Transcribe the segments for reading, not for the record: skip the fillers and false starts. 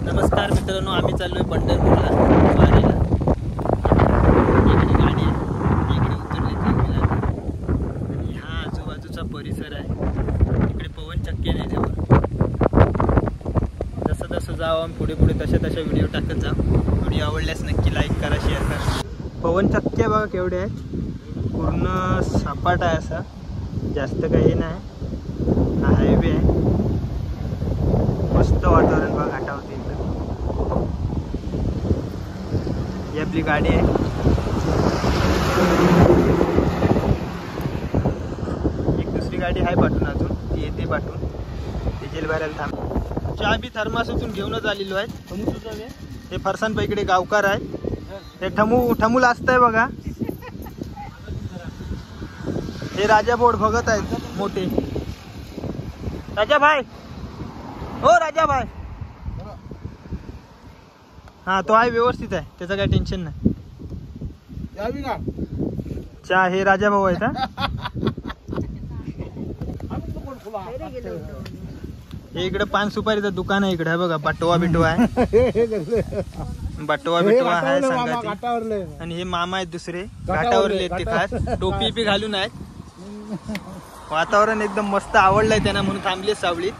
नमस्कार मित्रांनो, आम्ही चाललोय पंढरपूरला वारीला. इकडे गाडी आहे, इकडे उतरले आणि हा आजूबाजूचा परिसर आहे. इकडे पवन चक्की आहे त्याच्यावर. जसं जसं जाऊ आम्ही पुढे पुढे तशा व्हिडिओ टाकत जाऊ. व्हिडिओ आवडल्यास नक्की लाईक करा, शेअर करा. पवन चक्की बघा केवढे आहेत, पूर्ण सपाट आहे असा, जास्त काही नाही. हा हायवे आहे, मस्त वातावरण बघा घाटावरती. ही आपली गाडी आहे. एक दुसरी गाडी आहे पाठवून, अजून ती येते पाठवून. डिझेल भरायला थांब. चहा बी थर्मासातून घेऊनच आलेलो आहे. हे फरसाण इकडे गावकार आहे. हे ठमूल असतंय बघा. हे राजा बोर्ड बघत आहेत मोठे. राजा भाई, हो राजा भाई. हा तो आहे, व्यवस्थित आहे, त्याचं काही टेन्शन नाही. चहा हे राजा भाऊ आहेत. हे इकडे पान सुपारीचं दुकान आहे. इकडे बघा बटवा बिटवा आहे. बटवा बिटवा आहे सांगायचे. आणि हे मामा आहेत दुसरे, घाटावरले ते खास टोपी बी घालून आहेत. वातावरण एकदम मस्त आवडलंय त्यांना, म्हणून थांबले सावलीत.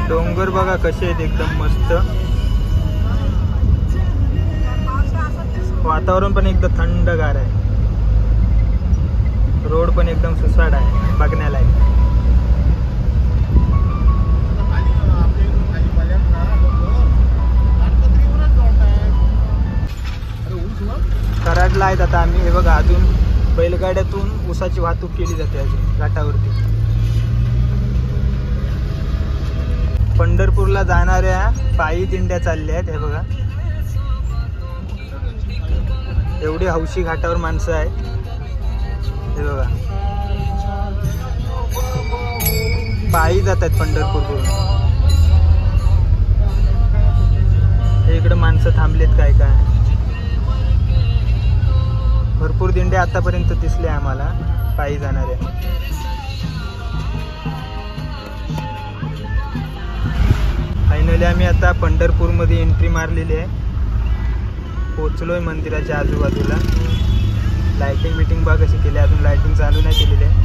डोंगर बघा कसे आहेत, एकदम मस्त. वातावरण पण एकदम थंडगार आहे. रोड पण एकदम सुसाट आहे बघण्याला. कराडला आहेत आता आम्ही. हे बघा, अजून बैलगाड्यातून ऊसाची वाहतूक केली जाते अजून घाटावरती. पंढरपूरला जाणाऱ्या पायी दिंड्या चालल्या आहेत. हे बघा, एवढी हौशी घाटावर माणसं आहेत. हे बघा, पायी जात आहेत पंढरपूरवरून. हे इकडे माणसं थांबलेत काय काय. भरपूर दिंड्या आतापर्यंत दिसल्या आम्हाला पायी जाणाऱ्या. फायनली आम्ही आता पंढरपूरमध्ये एंट्री मारलेली आहे. पोचलोय मंदिराच्या आजूबाजूला. लाइटिंग बिटिंग बघ कशी केली, अजून लाइटिंग चालू नाही केलेली आहे.